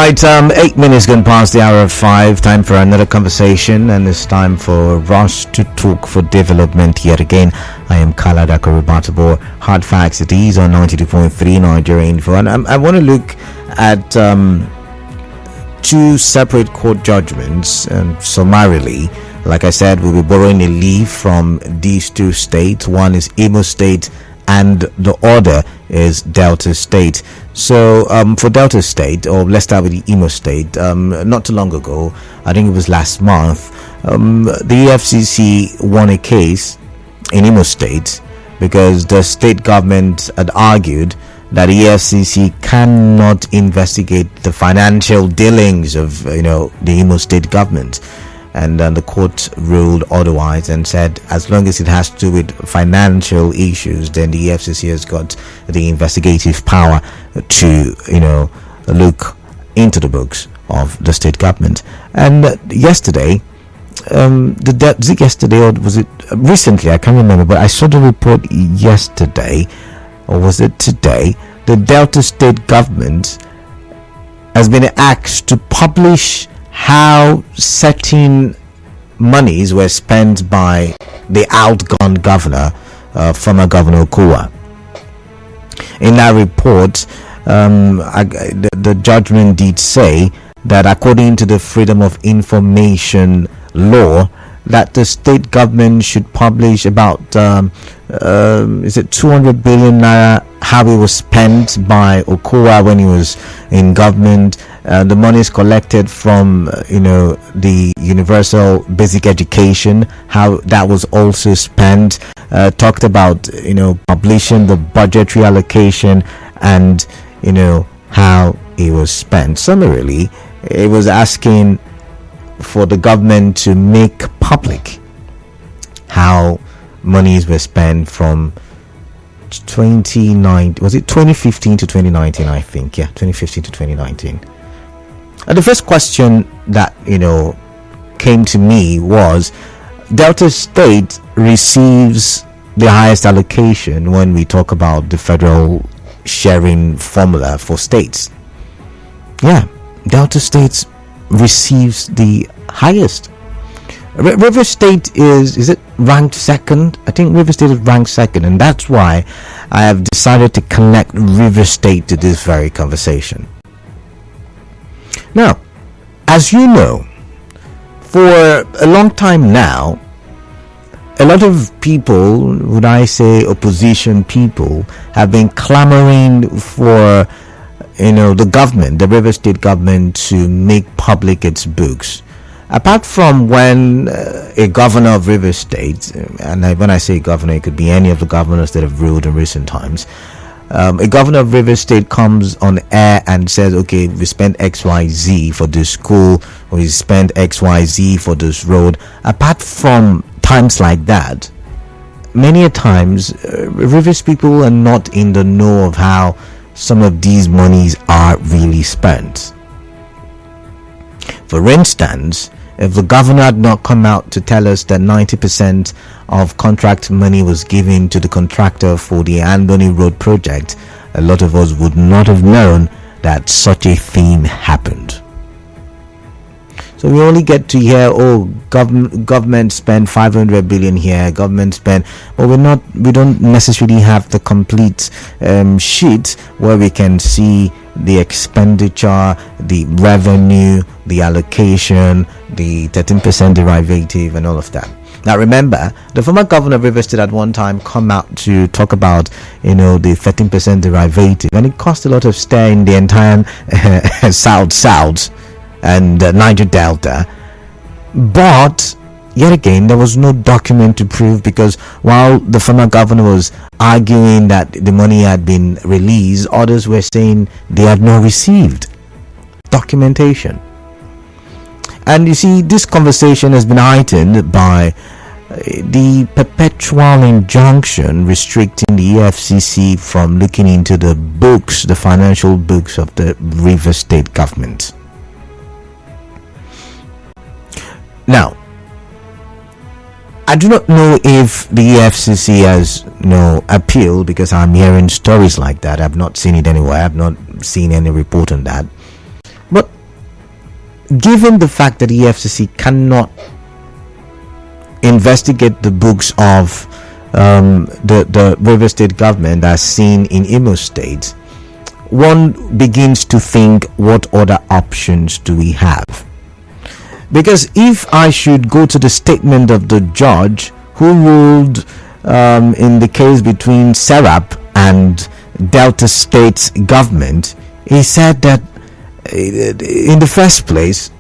Right, 8 minutes gone past the hour of 5. Time for another conversation, and it's time for us to talk for development yet again. I am Kala Dakaribatabo. Hard facts, it is on 92.3 Nigeria Info, and I want to look at two separate court judgments summarily. Like I said, we'll be borrowing a leaf from these two states. One is Imo State and the other is Delta State. So for Delta State, or let's start with the Imo State, not too long ago, I think it was last month, the EFCC won a case in Imo State because the state government had argued that the EFCC cannot investigate the financial dealings of the Imo State government. And then the court ruled otherwise and said as long as it has to do with financial issues, then the EFCC has got the investigative power to look into the books of the state government. And yesterday, was it yesterday or was it recently? I can't remember, but I saw the report yesterday, or was it today? The Delta State government has been asked to publish how certain monies were spent by the outgone governor, former Governor Okowa. In that report, the judgment did say that according to the Freedom of Information law, that the state government should publish about is it 200 billion naira, how it was spent by Okowa when he was in government, the money is collected from the universal basic education, how that was also spent, talked about publishing the budgetary allocation and how it was spent. Summarily, it was asking for the government to make public how monies were spent from 2015 to 2019, I think. Yeah, 2015 to 2019. And the first question that came to me was, Delta State receives the highest allocation when we talk about the federal sharing formula for states. Yeah, Delta State receives the highest. River State is it ranked second? I think River State is ranked second, and that's why I have decided to connect River State to this very conversation. Now, as you know, for a long time now, a lot of people, would I say opposition people, have been clamoring for the government, the River State government, to make public its books. Apart from when a governor of River State, and when I say governor, it could be any of the governors that have ruled in recent times, a governor of River State comes on air and says, okay, we spent XYZ for this school, or we spent XYZ for this road. Apart from times like that, many a times Rivers people are not in the know of how some of these monies are really spent. For instance, if the governor had not come out to tell us that 90% of contract money was given to the contractor for the Andoni Road project, a lot of us would not have known that such a thing happened. So we only get to hear, government spent 500 billion here, government spent, but we don't necessarily have the complete sheet where we can see the expenditure, the revenue, the allocation, the 13% derivative, and all of that. Now remember, the former governor of River State at one time come out to talk about the 13% derivative, and it caused a lot of stir in the entire South and Niger Delta. But yet again, there was no document to prove, because while the former governor was arguing that the money had been released, others were saying they had not received documentation. And you see, this conversation has been heightened by the perpetual injunction restricting the EFCC from looking into the books, the financial books of the River State government. Now, I do not know if the EFCC has appealed, because I'm hearing stories like that. I've not seen it anywhere. I've not seen any report on that. But given the fact that EFCC cannot investigate the books of the River State government as seen in Imo State, one begins to think, what other options do we have? Because if I should go to the statement of the judge who ruled in the case between Serap and Delta State's government, he said that in the first place,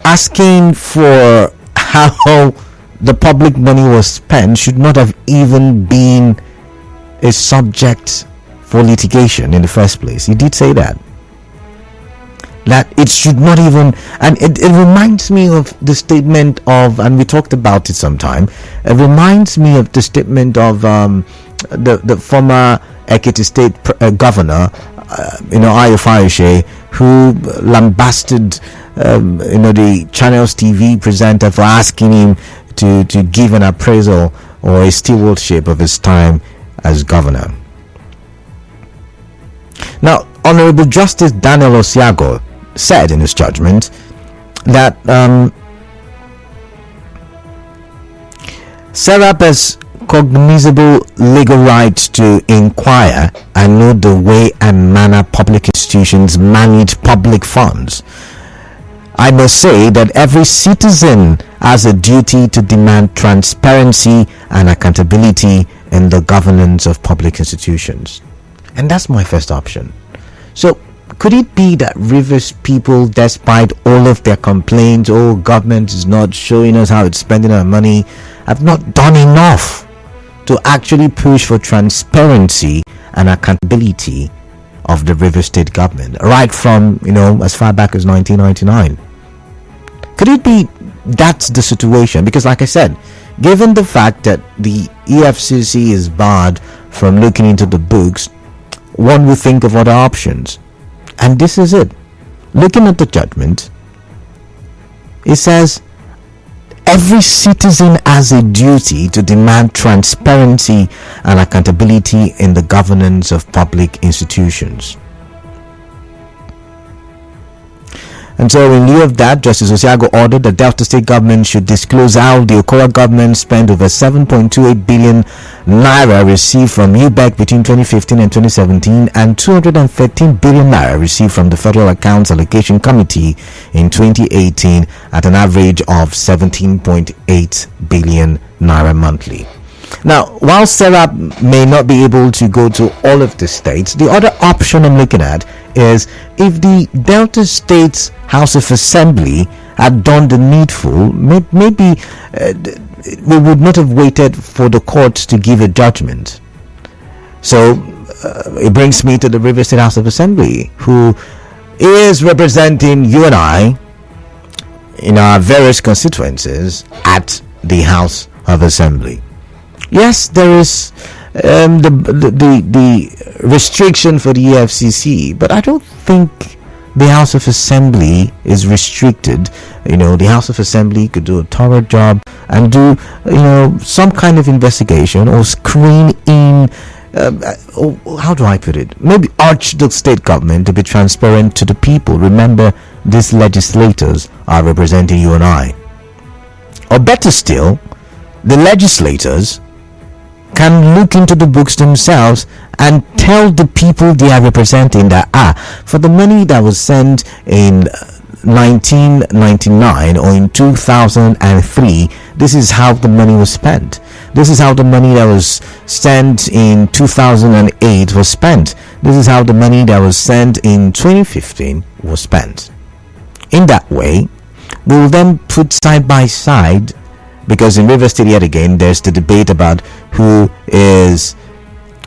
asking for how the public money was spent should not have even been a subject for litigation in the first place. He did say that it should not even, and it reminds me of the statement of, and we talked about it sometime, it reminds me of the statement of the former Ekiti State governor, Ayo Fayose, who lambasted the Channels TV presenter for asking him to give an appraisal or a stewardship of his time as governor. Now, Honorable Justice Daniel Osiago said in his judgment that Serap has cognizable legal right to inquire and know the way and manner public institutions manage public funds. I must say that every citizen has a duty to demand transparency and accountability in the governance of public institutions. And that's my first option. So, could it be that Rivers people, despite all of their complaints, government is not showing us how it's spending our money, have not done enough to actually push for transparency and accountability of the River State government, right from, as far back as 1999? Could it be that's the situation? Because like I said, given the fact that the EFCC is barred from looking into the books, one would think of other options. And this is it. Looking at the judgment, it says every citizen has a duty to demand transparency and accountability in the governance of public institutions. And so in lieu of that, Justice Osiago ordered the Delta State government should disclose how the Okowa government spent over 7.28 billion naira received from UBEC between 2015 and 2017 and 213 billion naira received from the Federal Accounts Allocation Committee in 2018 at an average of 17.8 billion naira monthly. Now, while Serap may not be able to go to all of the states, the other option I'm looking at is if the Delta State's House of Assembly had done the needful, maybe we would not have waited for the courts to give a judgment. So it brings me to the River State House of Assembly, who is representing you and I in our various constituencies at the House of Assembly. Yes, there is the restriction for the EFCC, but I don't think the House of Assembly is restricted. The House of Assembly could do a thorough job and do some kind of investigation or screen in how do I put it, maybe urge the state government to be transparent to the people. Remember, these legislators are representing you and I. Or better still, the legislators can look into the books themselves and tell the people they are representing that for the money that was sent in 1999 or in 2003, this is how the money was spent. This is how the money that was sent in 2008 was spent. This is how the money that was sent in 2015 was spent. In that way, we'll then put side by side, because in River State yet again there's the debate about who is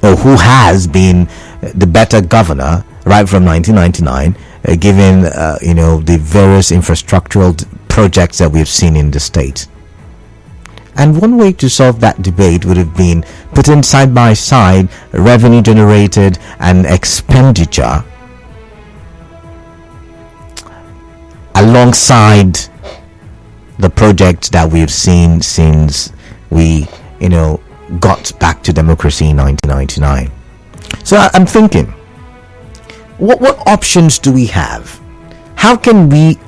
or who has been the better governor right from 1999, given the various infrastructural projects that we've seen in the state. And one way to solve that debate would have been putting side by side revenue generated and expenditure alongside the project that we've seen since we got back to democracy in 1999. So I'm thinking, what options do we have? How can we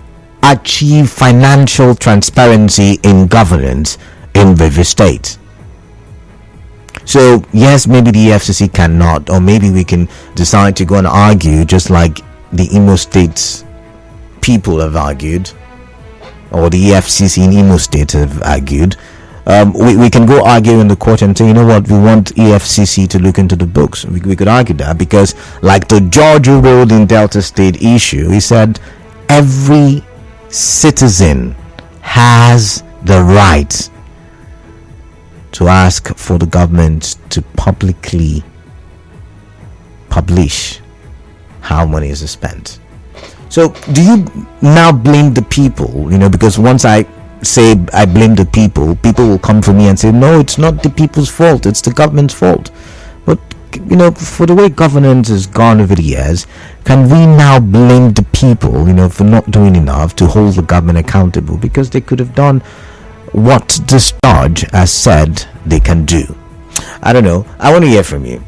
achieve financial transparency in governance in River State? So yes, maybe the EFCC cannot, or maybe we can decide to go and argue just like the Imo State people have argued, or the EFCC in Imo State have argued. We can go argue in the court and say, you know what, we want EFCC to look into the books. We could argue that, because like the George who ruled in Delta State issue, he said every citizen has the right to ask for the government to publicly publish how money is spent. So do you now blame the people? Because once I say I blame the people will come for me and say, no, it's not the people's fault, it's the government's fault. But for the way governance has gone over the years, can we now blame the people for not doing enough to hold the government accountable, because they could have done what this judge has said they can do? I don't know. I want to hear from you.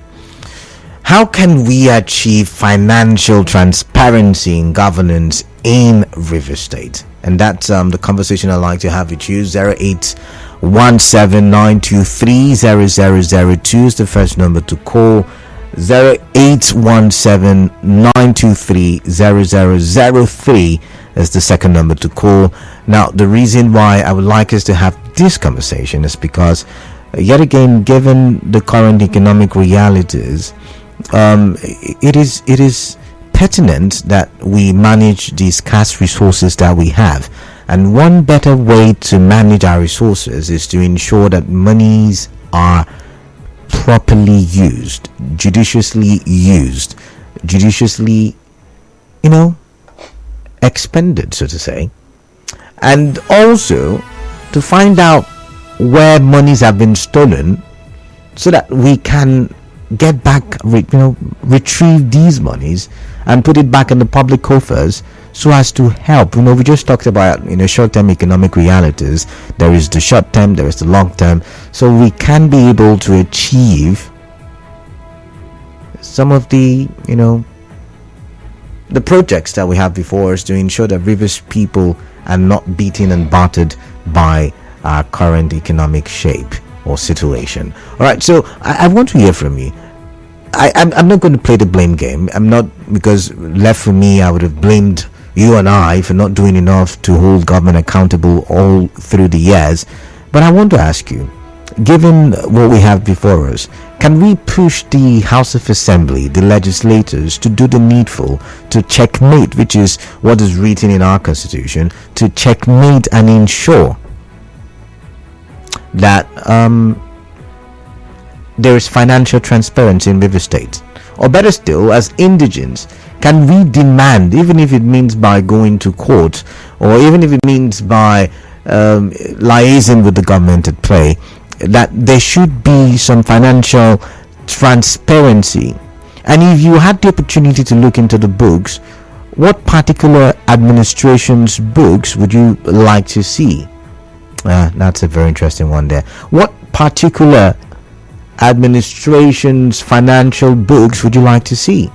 How can we achieve financial transparency in governance in River State? And that's the conversation I'd like to have with you. 0817-923-0002 is the first number to call. 0817-923-0003 is the second number to call. Now, the reason why I would like us to have this conversation is because, yet again, given the current economic realities, it is pertinent that we manage the scarce resources that we have. And one better way to manage our resources is to ensure that monies are properly used, judiciously expended, so to say. And also to find out where monies have been stolen, so that we can get back, retrieve these monies and put it back in the public coffers, so as to help. We just talked about short-term economic realities. There is the short term, there is the long term, so we can be able to achieve some of the the projects that we have before us, to ensure that Rivers people are not beaten and battered by our current economic shape or situation. All right, so I want to hear from you. I'm not going to play the blame game. I'm not, because left for me, I would have blamed you and I for not doing enough to hold government accountable all through the years. But I want to ask you, given what we have before us, can we push the House of Assembly, the legislators, to do the needful, to checkmate, which is what is written in our constitution, to checkmate and ensure that there is financial transparency in River State? Or better still, as indigents, can we demand, even if it means by going to court, or even if it means by liaising with the government at play, that there should be some financial transparency? And if you had the opportunity to look into the books, what particular administration's books would you like to see? That's a very interesting one there. What particular administration's financial books would you like to see?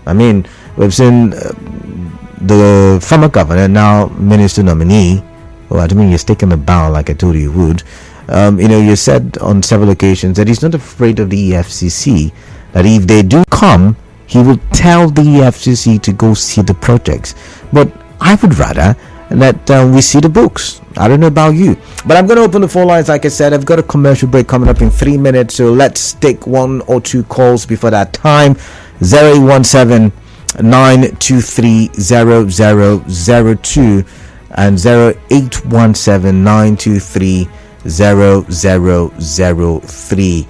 I mean, we've seen the former governor, now minister nominee, I don't mean he's taken the bow like I told you would. You said on several occasions that he's not afraid of the EFCC, that if they do come, he will tell the EFCC to go see the projects. But I would rather that we see the books. I don't know about you, but I'm going to open the phone lines. Like I said, I've got a commercial break coming up in 3 minutes, so let's take one or two calls before that time. 0817-923-0002 and 0817-923-0003.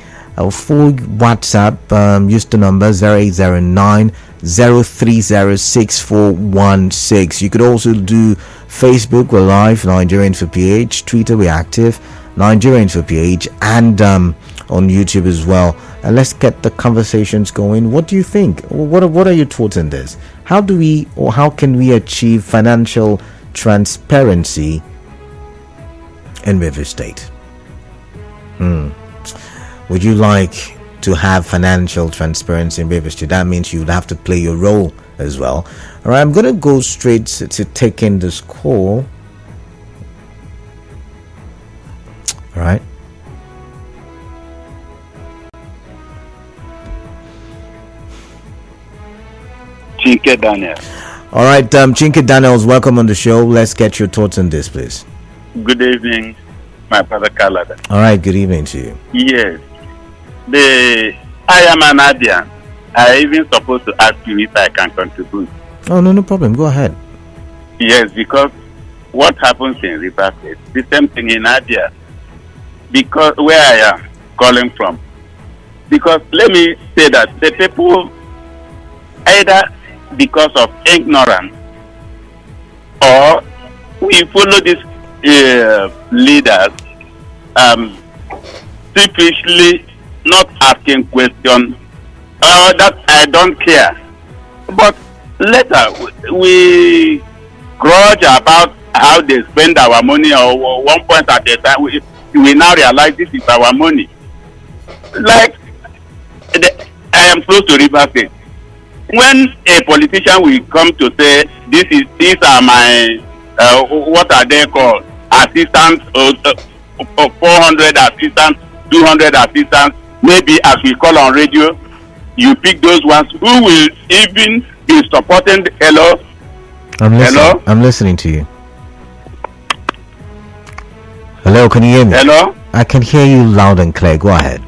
For WhatsApp, use the number 0809-030-6416. You could also do Facebook, we're live, Nigerian for PH, Twitter, we're active, Nigerian for PH, and on YouTube as well. And let's get the conversations going. What do you think? What are your thoughts on this? How do we, or how can we achieve financial transparency in River State? Would you like to have financial transparency in Rivers State, that means you would have to play your role as well. All right, I'm going to go straight to taking this call. All right. Chinke Daniel. All right, Chinke Daniels, welcome on the show. Let's get your thoughts on this, please. Good evening, my brother Kalada. All right, good evening to you. Yes, I am an Adian. I even supposed to ask you if I can contribute. Oh, no problem. Go ahead. Yes, because what happens in River State, the same thing in Adia. Because where I am calling from. Because let me say that the people, either because of ignorance or we follow these leaders selfishly not asking questions, that I don't care. But later we grudge about how they spend our money, or one point at a time we now realize this is our money. Like I am close to River State. When a politician will come to say these are my what are they called, assistants, 400 assistants, 200 assistants, maybe as we call on radio, you pick those ones who will even be supporting hello. Hello? I'm listening to you. Hello, can you hear me? Hello? I can hear you loud and clear. Go ahead.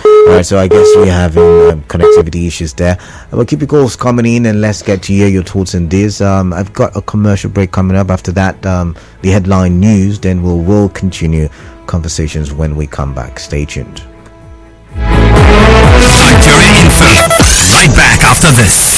All right, so I guess we're having connectivity issues there. We'll keep your calls coming in, and let's get to hear your thoughts on this. I've got a commercial break coming up. After that, the headline news. Then we'll continue conversations when we come back. Stay tuned. Nigeria Info. Right back after this.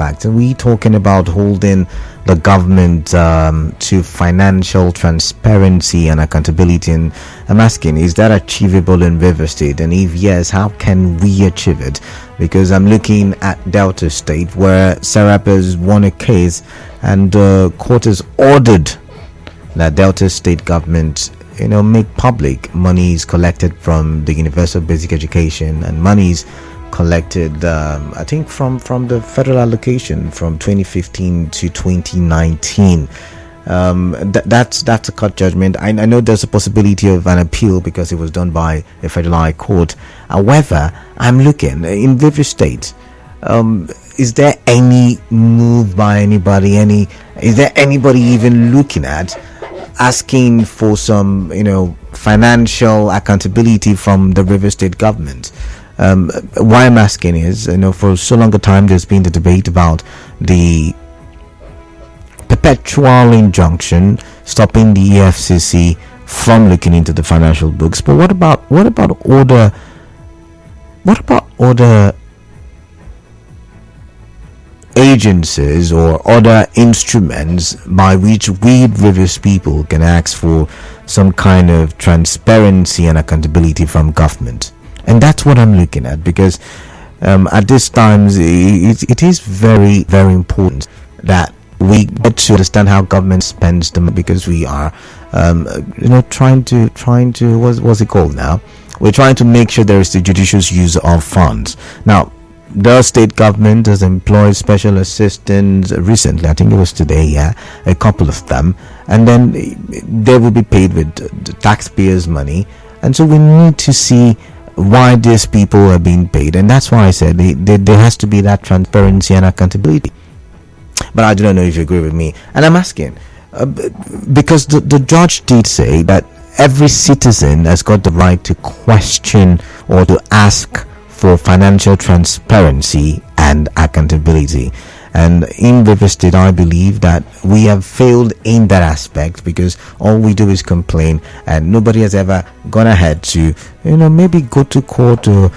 fact. Are we talking about holding the government to financial transparency and accountability? And I'm asking, is that achievable in River State? And if yes, how can we achieve it? Because I'm looking at Delta State, where Serap has won a case, and the court has ordered that Delta State government, make public monies collected from the Universal Basic Education and monies collected, I think, from the federal allocation from 2015 to 2019. That's a court judgment. I know there's a possibility of an appeal because it was done by a federal high court. However, I'm looking in River State. Is there any move by anybody? Is there anybody even looking at asking for some, financial accountability from the River State government? Why I'm asking is, for so long a time there's been the debate about the perpetual injunction stopping the EFCC from looking into the financial books. But what about other agencies or other instruments by which we Rivers people can ask for some kind of transparency and accountability from government? And that's what I'm looking at, because at this time it is very, very important that we get to understand how government spends them, because we are trying to what's it called now, we're trying to make sure there is the judicious use of funds. Now, the state government has employed special assistants recently. I think it was today, a couple of them, and then they will be paid with the taxpayers' money. And so we need to see why these people are being paid, and that's why I said there has to be that transparency and accountability. But I don't know if you agree with me, and I'm asking because the judge did say that every citizen has got the right to question or to ask for financial transparency and accountability. And in River State, I believe that we have failed in that aspect, because all we do is complain, and nobody has ever gone ahead to, maybe go to court or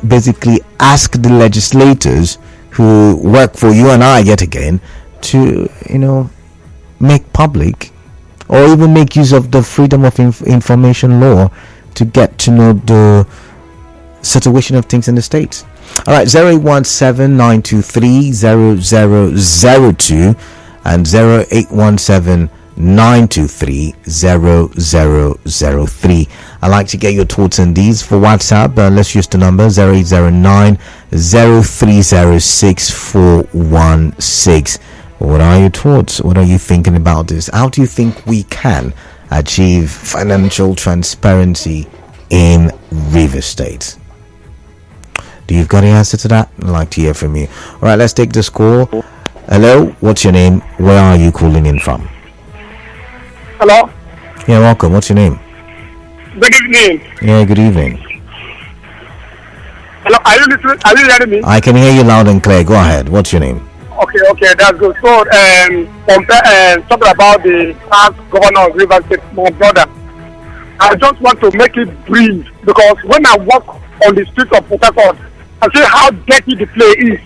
basically ask the legislators who work for you and I yet again to, make public or even make use of the freedom of information law to get to know the situation of things in the States. All right, 0817-923-0002 and 0817-923-0003. I'd like to get your thoughts on these. For WhatsApp, let's use the number 0809-0306-416. What are your thoughts? What are you thinking about this? How do you think we can achieve financial transparency in River State? Do you've got an answer to that? I'd like to hear from you. All right, let's take this call. Hello, what's your name? Where are you calling in from? Hello? Yeah, welcome. What's your name? Good evening. Yeah, good evening. Hello, are you listening? Are you hearing me? I can hear you loud and clear. Go ahead. What's your name? Okay, that's good. So, talking about the past governor of River State, my brother, I just want to make it brief, because when I walk on the street of Port Harcourt, I see how dirty the place is.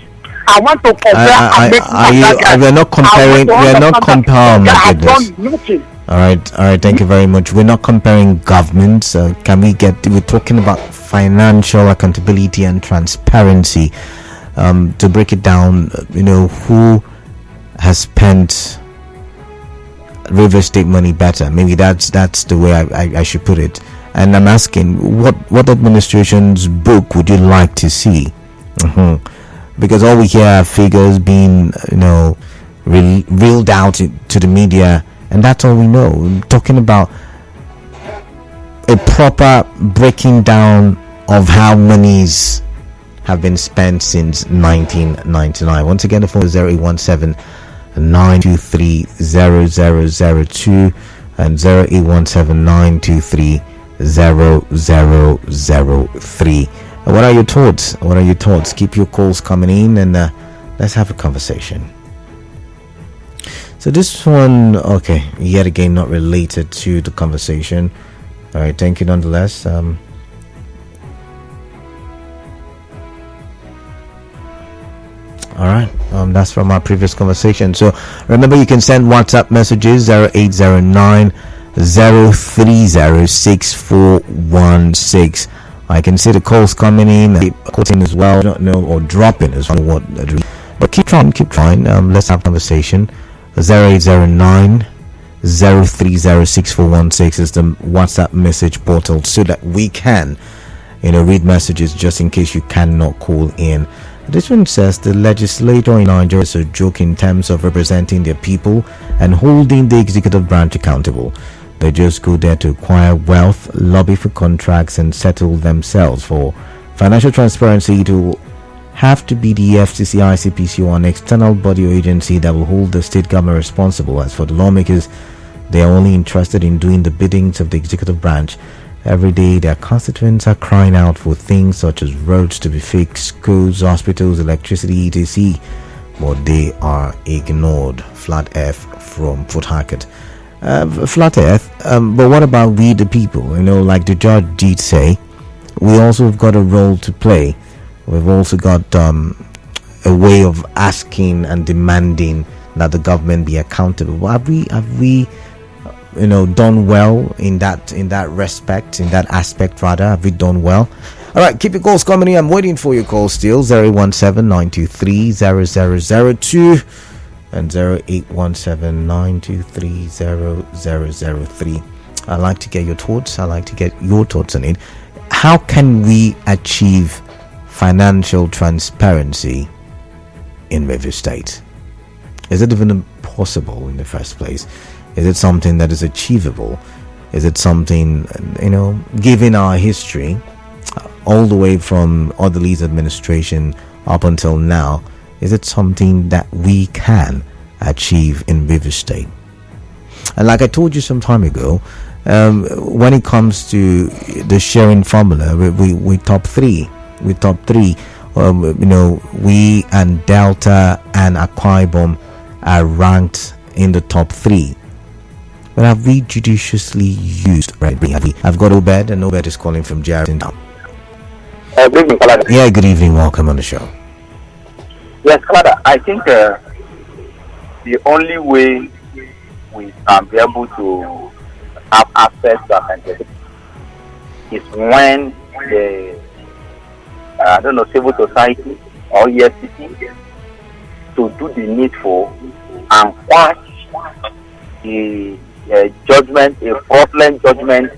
I want to compare and make we're not comparing. We're not comparing. My goodness. All right. Thank you very much. We're not comparing governments. Can we get? We're talking about financial accountability and transparency. To break it down, who has spent River State money better? Maybe that's the way I should put it. And I'm asking, what administration's book would you like to see? Because all we hear are figures being, reeled out to the media, and that's all we know. We're talking about a proper breaking down of how monies have been spent since 1999. Once again, the phone is 0817-923-0002 and 0817-923-0003. What are your thoughts? Keep your calls coming in, and let's have a conversation. So this one, okay, yet again not related to the conversation. All right, thank you nonetheless. All right. That's from our previous conversation. So remember, you can send WhatsApp messages 0809 0306416. I can see the calls coming in, quoting as well. I don't know, or dropping as well. What? But keep trying. Let's have a conversation. 0809 0306416 is the WhatsApp message portal, so that we can, read messages just in case you cannot call in. This one says the legislator in Nigeria is a joke in terms of representing their people and holding the executive branch accountable. They just go there to acquire wealth, lobby for contracts, and settle themselves. For financial transparency, it will have to be the FCC, ICPC, or an external body or agency that will hold the state government responsible. As for the lawmakers, they are only interested in doing the biddings of the executive branch. Every day, their constituents are crying out for things such as roads to be fixed, schools, hospitals, electricity, etc. But they are ignored. Flat F from Port Harcourt. Flat Earth, but what about we the people? Like the judge did say, we also have got a role to play. We've also got a way of asking and demanding that the government be accountable. Have we done well in that respect, in that aspect rather? Have we done well? All right, keep your calls coming in. I'm waiting for your calls still. 017-923-0002 and 0817-923-0003. I'd like to get your thoughts. I'd like to get your thoughts on it. How can we achieve financial transparency in River State? Is it even possible in the first place? Is it something that is achievable? Is it something, given our history, all the way from Odele's administration up until now, is it something that we can achieve in River State? And like I told you some time ago, when it comes to the sharing formula, we top three. We top three. We and Delta and Akwa Ibom are ranked in the top three. But have we judiciously used? Right? I've got Obed, and Obed is calling from Jarrington. Good evening, Canada. Yeah, good evening. Welcome on the show. Yes, Canada. I think the only way we can be able to have access to accountability is when the civil society or EFCC to do the needful and quash the judgment, a fraudulent judgment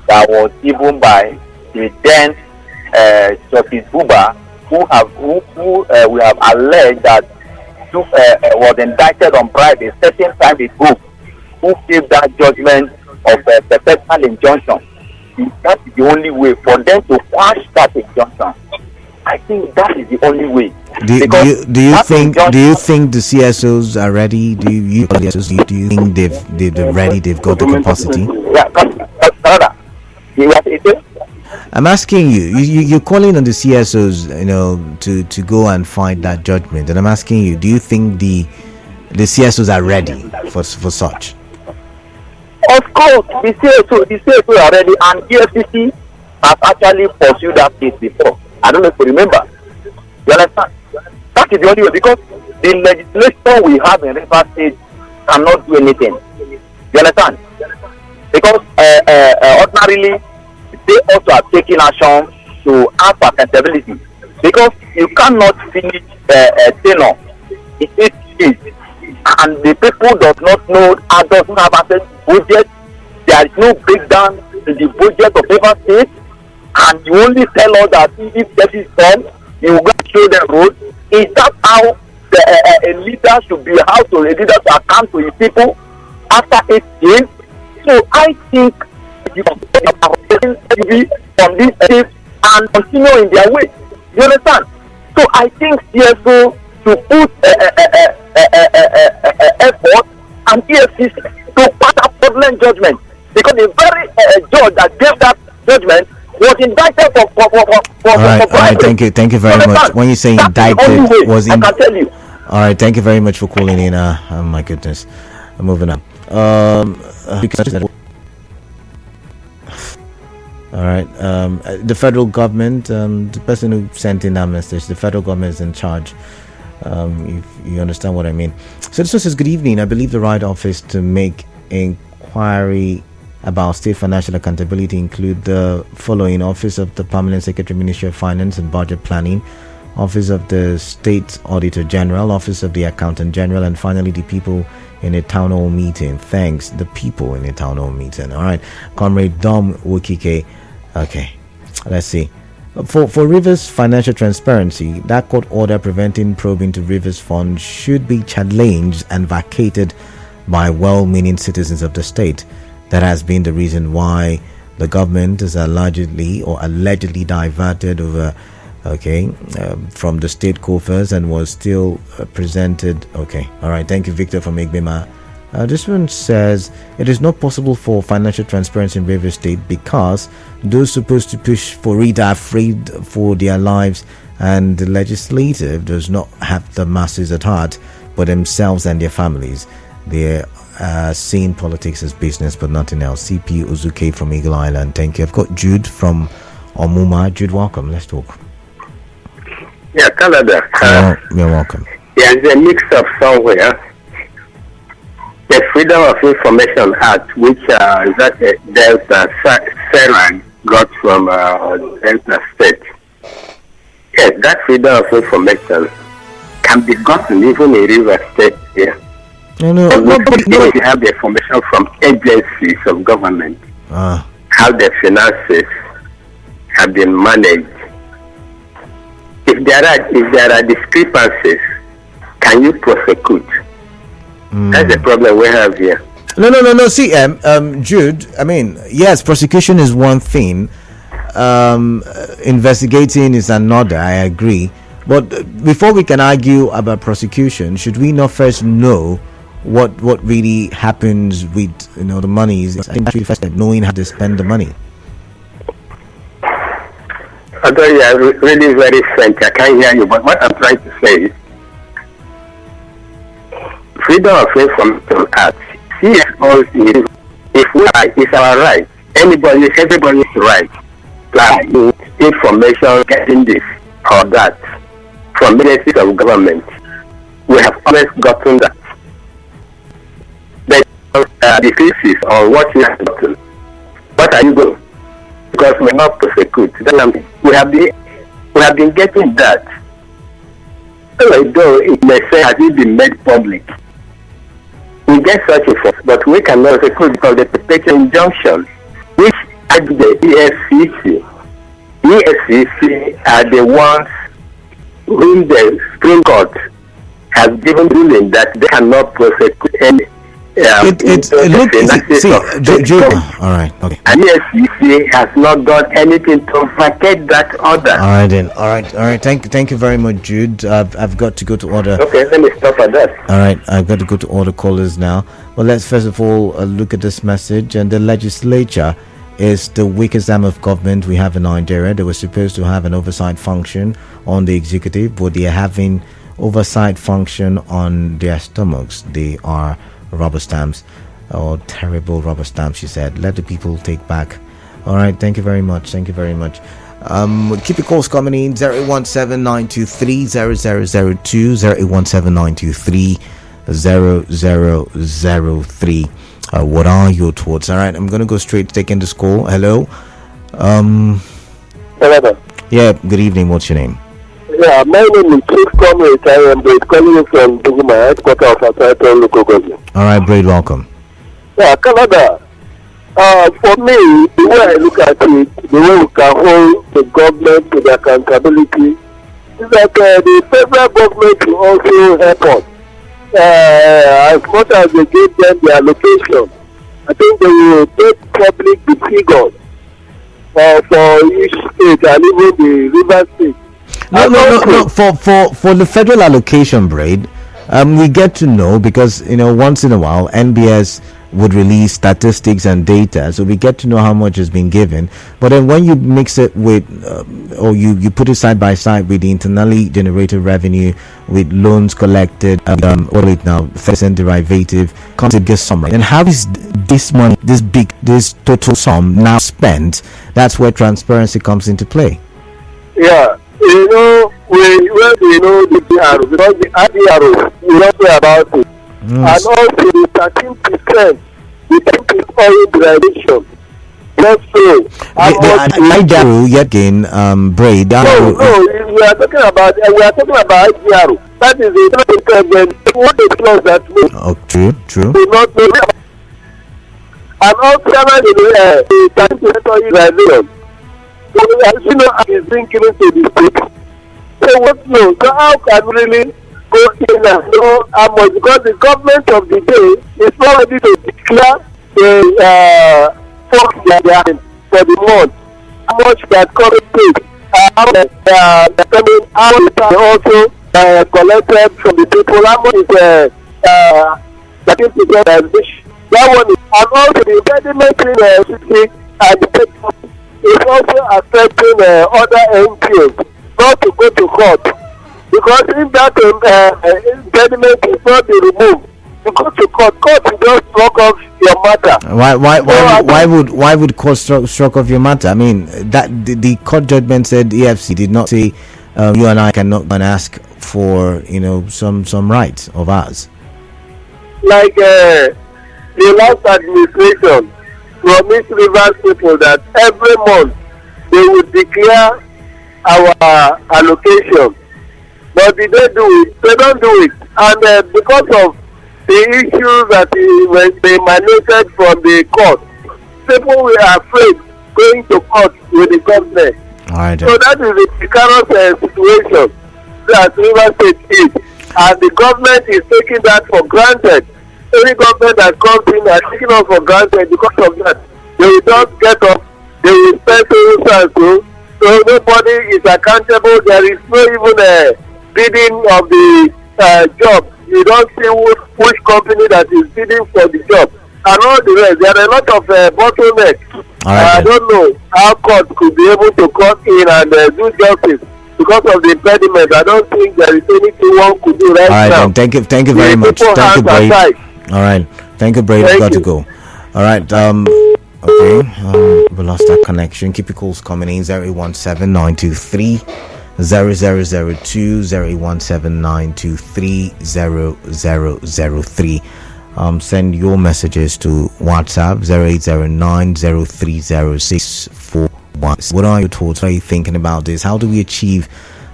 that was given by the then Justice Buba, who we have alleged that was indicted on bribe a certain time ago, who gave that judgment of perpetual injunction. That is the only way for them to quash that injunction. I think that is the only way. Do you think the CSOs are ready? Do you think they're ready? They've got the capacity? I'm asking you're calling on the CSOs, to go and fight that judgment, and I'm asking you, do you think the CSOs are ready for such? Of course, the CSOs are ready, and EFCC has actually pursued that case before. I don't know if you remember. You understand? That is the only way, because the legislation we have in River State cannot do anything. You understand? Because ordinarily, they also are taking action to ask for accountability. Because you cannot finish a tenure in 8 years, and the people does not know and doesn't have access to budget. There is no breakdown in the budget of River State, and you only tell us that if that is done, you will go show the road. Is that how a leader should be? How to a leader to account to his people after 8 years? So I think you from this state and continue in their way. You understand? So I think CSO to put effort and EFCC to pass a fraudulent judgment, because the very judge that gave that judgment was indicted for all right, thank you very much. When you say indicted, was in. I can tell you. All right, thank you very much for calling in. Oh my goodness, I'm moving on. All right, the federal government, the person who sent in that message, the federal government is in charge. If you understand what I mean. So this says, good evening. I believe the right office to make inquiry about state financial accountability include the following: Office of the Permanent Secretary, Ministry of Finance and Budget Planning, Office of the State Auditor General, Office of the Accountant General, and finally the people in a town hall meeting. Thanks, the people in a town hall meeting. All right, Comrade Dom Wikike. Okay, let's see. For Rivers financial transparency, that court order preventing probing to Rivers Fund should be challenged and vacated by well-meaning citizens of the state. That has been the reason why the government is allegedly diverted over from the state coffers and was still presented. Okay, all right, thank you, Victor, from Igbima. This one says it is not possible for financial transparency in Rivers State because those supposed to push for it are afraid for their lives, and the legislative does not have the masses at heart but themselves and their families. They're seeing politics as business but nothing else. CP Uzuke from Eagle Island, thank you. I've got Jude from Omuma. Jude, welcome. Let's talk. Yeah, Canada. You're welcome. Yeah, there's a mix-up somewhere. The Freedom of Information Act, which Delta Serang got from Delta State. Yes, that freedom of information can be gotten even in River State here. No, you have the information from agencies of government, how the finances have been managed. If there are discrepancies, can you prosecute? That's the problem we have here. No. See, Jude, I mean, yes, prosecution is one thing. Investigating is another. I agree. But before we can argue about prosecution, should we not first know what really happens with the monies? I think first knowing how to spend the money. Although you are really very French, I can't hear you. But what I'm trying to say is, Freedom of Information Act, it's our right. Everybody's right. Like information, getting this or that from ministries of government. We have always gotten that. The thesis on what you have gotten. What are you doing? Because we're not prosecute. We have been getting that. Although it may say has it been made public. We get such a force, but we cannot prosecute because the perpetual injunction, which at the EFCC are the ones whom the Supreme Court has given ruling that they cannot prosecute any. All right, okay. And EFCC has not done anything to vacate that order. All right. Thank you very much, Jude. I've got to go to order. Okay, let me stop at that. All right, I've got to go to order callers now. Well, let's first of all look at this message. And the legislature is the weakest arm of government we have in Nigeria. They were supposed to have an oversight function on the executive, but they are having oversight function on their stomachs. They are rubber stamps, or terrible rubber stamps, she said. Let the people take back. All right, thank you very much. Keep your calls coming in. 08179230002, 08179230003. What are your thoughts? All right, I'm gonna go straight to taking this call. Hello. Hello. Yeah, good evening. What's your name? Yeah, my name is Chief Comrade. I am calling you from my headquarters of Asaiton local government. All right, Braid, welcome. Yeah, Canada. For me, the way I look at it, the way we can hold the government to the accountability is that the federal government will also help us. As much as they give them the allocation, I think they will take public the figures for each state and even the river state. No. For the federal allocation, Braid, we get to know because once in a while NBS would release statistics and data, so we get to know how much has been given. But then when you mix it with, or you put it side by side with the internally generated revenue, with loans collected, wait now, 30% derivative, comes to get summary. And how is this money, this total sum now spent? That's where transparency comes into play. Yeah, we know the DRO, because the RDRO, we don't know about it. And also the 13%, the 10% oil derivation. Let's say, I do yet again, braid. No, we are talking about DRO. That is the 10%. What is close that way? Oh, true. We not know. And also the 13% oil derivation. So is being given to the state. So what no? So how can we really go in and know how much? Because the government of the day is not ready to declare the for the month. How much that current paid? How much also collected from the people? How much is that one is, and also the impediment in the city and the people is also affecting other NGOs not to go to court, because if that impediment is not removed, you go to court will just struck off your matter. Why would court struck off your matter? I mean, that the court judgment said EFC did not say you and I cannot ask for some rights of ours. Like the last administration promised Rivers people that every month they would declare our allocation, but they don't do it, and because of the issues that they emanated from the court, people were afraid going to court with the government. Right. So that is the current situation that Rivers State is, and the government is taking that for granted. Any government that comes in are taking us for granted. Because of that, they will just get up, they will spend so nobody is accountable. There is no even a bidding of the job. You don't see which company that is bidding for the job, and all the rest. There are a lot of bottlenecks. I don't know how court could be able to come in and do justice because of the impediment. I don't think there is anything one could do right now. All right, then. Thank you very much. Thank you, Braid. All right, thank you, Braid. I've got to go. All right, okay, we lost that connection. Keep your calls coming in. 017 923 0002 017 923 0003. Send your messages to WhatsApp 0809 030641. What are your thoughts? What are you thinking about this? How do we achieve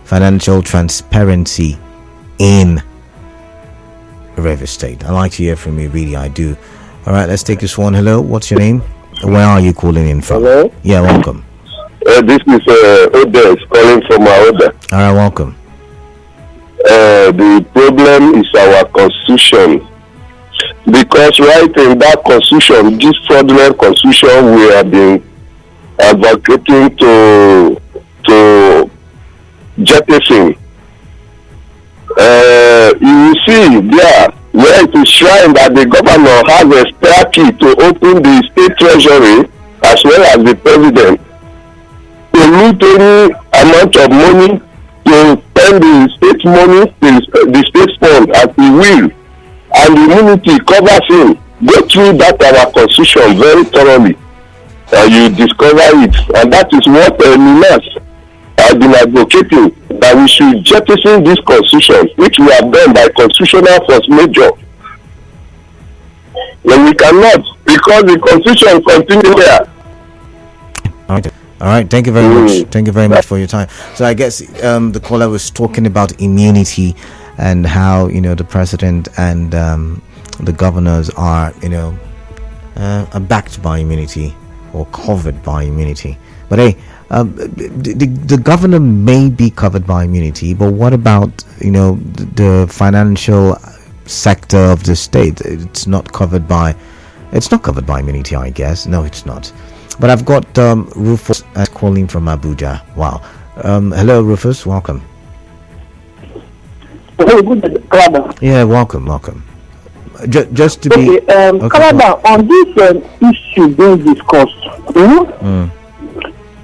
financial transparency in River State? I like to hear from you, really, I do. All right, let's take this one. Hello, what's your name? Where are you calling in from? Hello? Yeah, welcome. This is Odes calling from Aoda. All right, welcome. The problem is our constitution, because right in that constitution, this fraudulent constitution, we have been advocating to jettison. You see there where it is shrined that the governor has a spare key to open the state treasury as well as the president to loot any amount of money, to spend the state money, the state fund as he will, and the immunity covers him. Go through that our constitution very thoroughly, you discover it, and that is what Minas has been advocating, that we should jettison this constitution, which we have done by constitutional force major. But we cannot, because the constitution continues there. All right, thank you very much. Thank you very much for your time. So I guess the caller was talking about immunity and how the president and the governors are are backed by immunity or covered by immunity. But hey, the governor may be covered by immunity, but what about the financial sector of the state? It's not covered by immunity, I guess. No, it's not. But I've got Rufus calling from Abuja. Wow. Hello, Rufus. Welcome. Yeah, welcome. Just to be Canada, on this issue being discussed,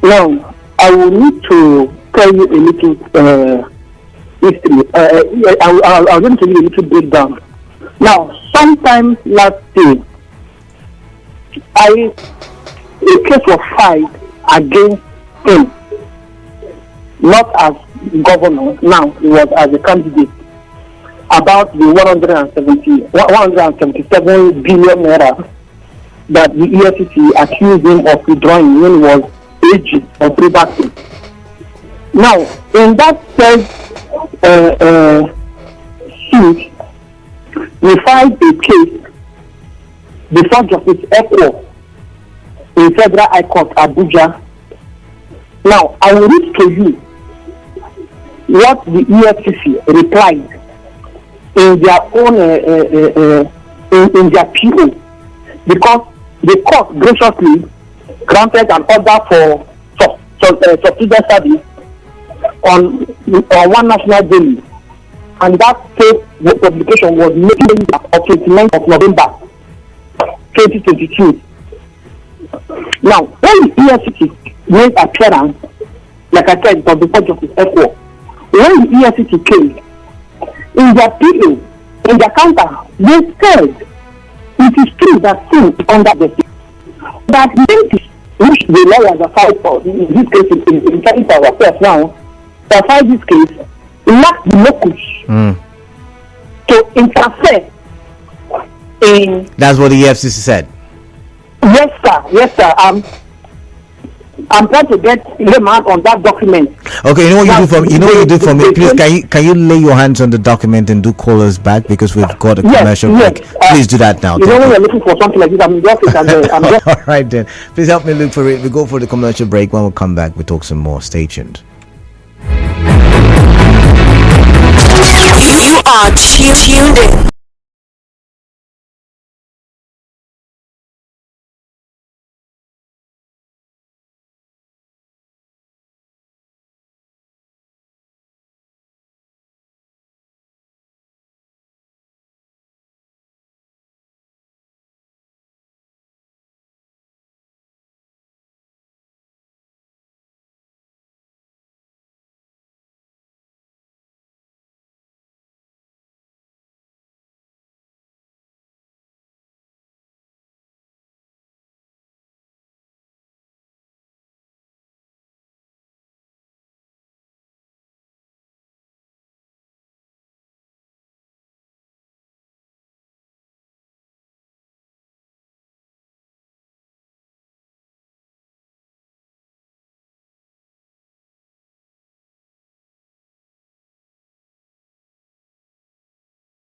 now I will need to tell you a little history. I'll going to give you a little breakdown. Now, sometime last day, a case was filed against him, not as governor, now he was as a candidate, about the 177 billion naira that the EFCC accused him of withdrawing when he was AG of Rivers State. Now, in that said suit, we filed a case before Justice Ekwo in Federal High Court, Abuja. Now, I will read to you what the EFCC replied in their own in their PO, because the court graciously granted an order for subsidiary service on one national daily, and that case the publication was made on 29th of November 2022. Now, when the EFCC made appearance, like I said, for before Justice Ekwo, when the EFCC came, in their PO, in their counter, they said it is true that sin is under the sea. That plaintiffs, which the lawyers are filed for, in this case, in trying for ourselves now, that filed this case, lack the locus to interfere in. That's what the EFCC said. Yes, sir. Yes, sir. I'm trying to get him out on that document. Okay, you know what you do for me. You know what you do for me. Please, can you lay your hands on the document and do call us back, because we've got a commercial break. Please do that now. You know when you're looking for something like this, I'm just all right then. Please help me look for it. We go for the commercial break. When we come back, we talk some more. Stay tuned. You are tuned in